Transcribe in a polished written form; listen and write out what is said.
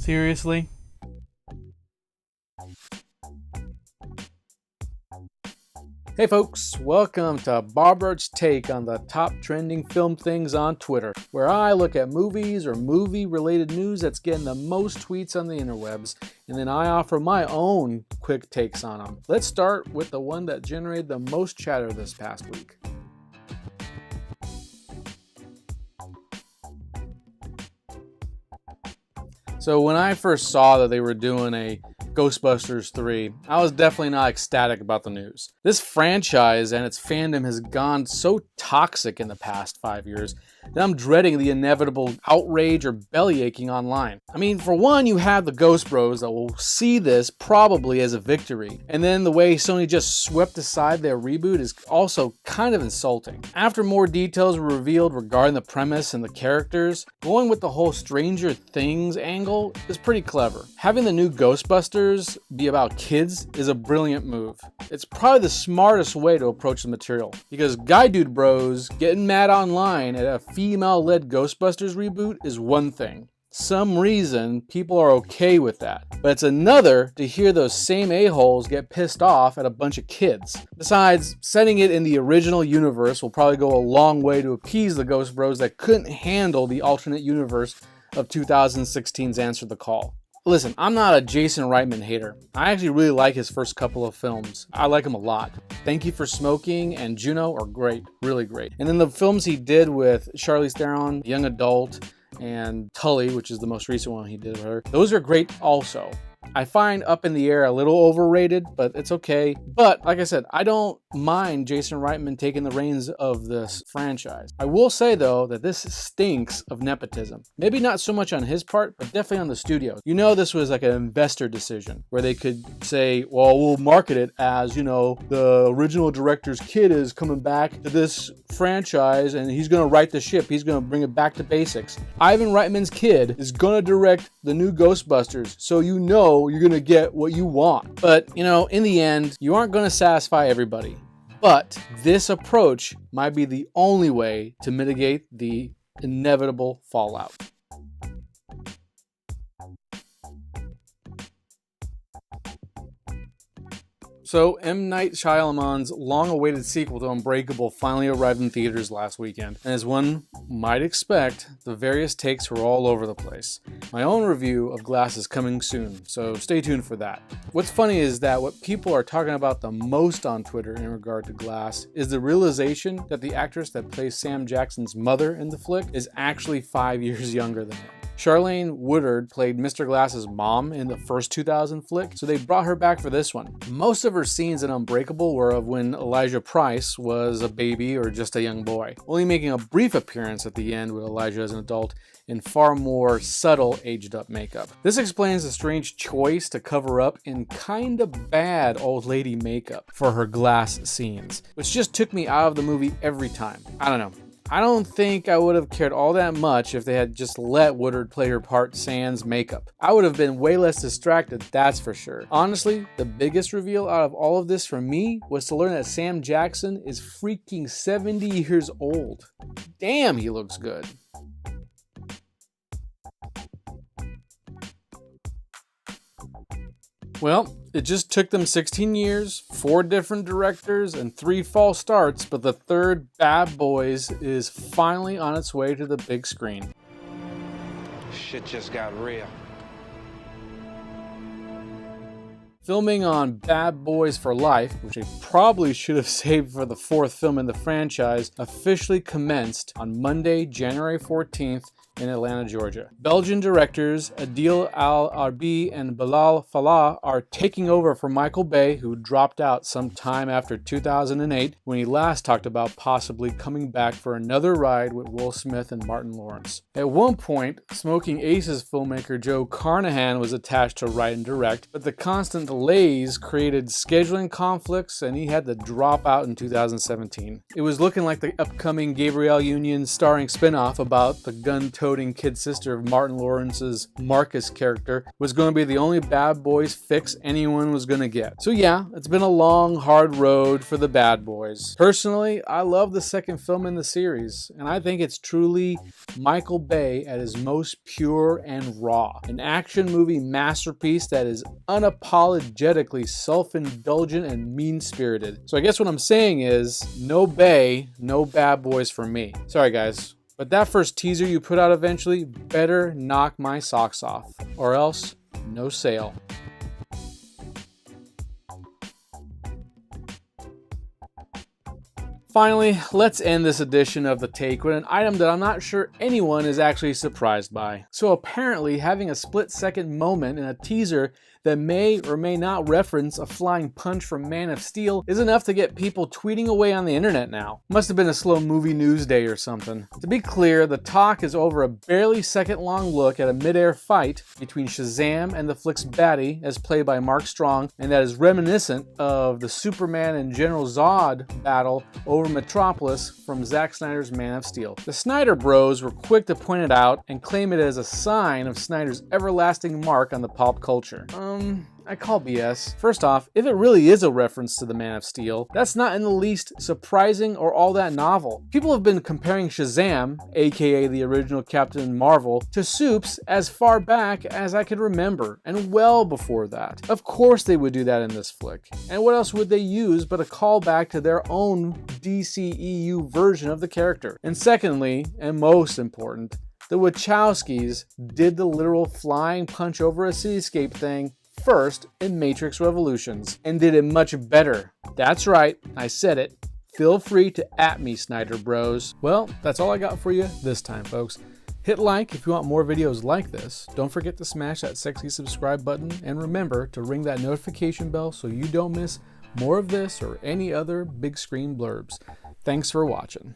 Seriously? Hey folks, welcome to BOBERT'S take on the top trending film things on Twitter, where I look at movies or movie-related news that's getting the most tweets on the interwebs, and then I offer my own quick takes on them. Let's start with the one that generated the most chatter this past week. So when I first saw that they were doing a Ghostbusters 3, I was definitely not ecstatic about the news. This franchise and its fandom has gone so toxic in the past 5 years that I'm dreading the inevitable outrage or bellyaching online. I mean, for one, you have the Ghost Bros that will see this probably as a victory, and then the way Sony just swept aside their reboot is also kind of insulting. After more details were revealed regarding the premise and the characters, going with the whole Stranger Things angle is pretty clever. Having the new Ghostbusters be about kids is a brilliant move. It's probably the smartest way to approach the material, because Guy Dude Bros getting mad online at a female-led Ghostbusters reboot is one thing. Some reason people are okay with that. But it's another to hear those same a-holes get pissed off at a bunch of kids. Besides, setting it in the original universe will probably go a long way to appease the Ghost Bros that couldn't handle the alternate universe of 2016's Answer the Call. Listen, I'm not a Jason Reitman hater. I actually really like his first couple of films. I like him a lot. Thank You for Smoking and Juno are great, really great. And then the films he did with Charlize Theron, Young Adult, and Tully, which is the most recent one he did with her, those are great also. I find Up in the Air a little overrated, but it's okay. But like I said, I don't mind Jason Reitman taking the reins of this franchise. I will say though that this stinks of nepotism. Maybe not so much on his part, but definitely on the studio. You know, this was like an investor decision where they could say, well, we'll market it as, you know, the original director's kid is coming back to this franchise and he's going to right the ship. He's going to bring it back to basics. Ivan Reitman's kid is going to direct the new Ghostbusters, so you know you're going to get what you want. But, you know, in the end, you aren't going to satisfy everybody. But this approach might be the only way to mitigate the inevitable fallout. So, M. Night Shyamalan's long-awaited sequel to Unbreakable finally arrived in theaters last weekend, and as one might expect, the various takes were all over the place. My own review of Glass is coming soon, so stay tuned for that. What's funny is that what people are talking about the most on Twitter in regard to Glass is the realization that the actress that plays Sam Jackson's mother in the flick is actually 5 years younger than him. Charlene Woodard played Mr. Glass's mom in the first 2000 flick, so they brought her back for this one. Most of her scenes in Unbreakable were of when Elijah Price was a baby or just a young boy, only making a brief appearance at the end with Elijah as an adult in far more subtle aged-up makeup. This explains the strange choice to cover up in kinda bad old lady makeup for her Glass scenes, which just took me out of the movie every time. I don't know. I don't think I would have cared all that much if they had just let Woodard play her part sans makeup. I would have been way less distracted, that's for sure. Honestly, the biggest reveal out of all of this for me was to learn that Sam Jackson is freaking 70 years old. Damn, he looks good. Well, it just took them 16 years, 4 different directors, and 3 false starts, but the third Bad Boys is finally on its way to the big screen. Shit just got real. Filming on Bad Boys for Life, which they probably should have saved for the 4th film in the franchise, officially commenced on Monday, January 14th in Atlanta, Georgia. Belgian directors Adil Al-Arbi and Bilal Fallah are taking over for Michael Bay, who dropped out sometime after 2008 when he last talked about possibly coming back for another ride with Will Smith and Martin Lawrence. At one point, Smoking Aces filmmaker Joe Carnahan was attached to write and direct, but the constant delays created scheduling conflicts and he had to drop out in 2017. It was looking like the upcoming Gabrielle Union starring spinoff about the gun doting kid sister of Martin Lawrence's Marcus character was going to be the only Bad Boys fix anyone was going to get. So yeah, it's been a long, hard road for the Bad Boys. Personally, I love the second film in the series, and I think it's truly Michael Bay at his most pure and raw. An action movie masterpiece that is unapologetically self-indulgent and mean-spirited. So I guess what I'm saying is, no Bay, no Bad Boys for me. Sorry guys, but that first teaser you put out eventually better knock my socks off, or else no sale. Finally, let's end this edition of The Take with an item that I'm not sure anyone is actually surprised by. So apparently, having a split-second moment in a teaser that may or may not reference a flying punch from Man of Steel is enough to get people tweeting away on the internet now. Must have been a slow movie news day or something. To be clear, the talk is over a barely second-long look at a mid-air fight between Shazam and the flick's baddie, as played by Mark Strong, and that is reminiscent of the Superman and General Zod battle over Metropolis from Zack Snyder's Man of Steel. The Snyder Bros were quick to point it out and claim it as a sign of Snyder's everlasting mark on the pop culture. I call BS. First off, if it really is a reference to the Man of Steel, that's not in the least surprising or all that novel. People have been comparing Shazam, aka the original Captain Marvel, to Supes as far back as I could remember, and well before that. Of course they would do that in this flick. And what else would they use but a callback to their own DCEU version of the character? And secondly, and most important, the Wachowskis did the literal flying punch over a cityscape thing first in Matrix Revolutions, and did it much better. That's right, I said it. Feel free to @me, Snyder Bros. Well, that's all I got for you this time, folks. Hit like if you want more videos like this. Don't forget to smash that sexy subscribe button, and remember to ring that notification bell so you don't miss more of this or any other big screen blurbs. Thanks for watching.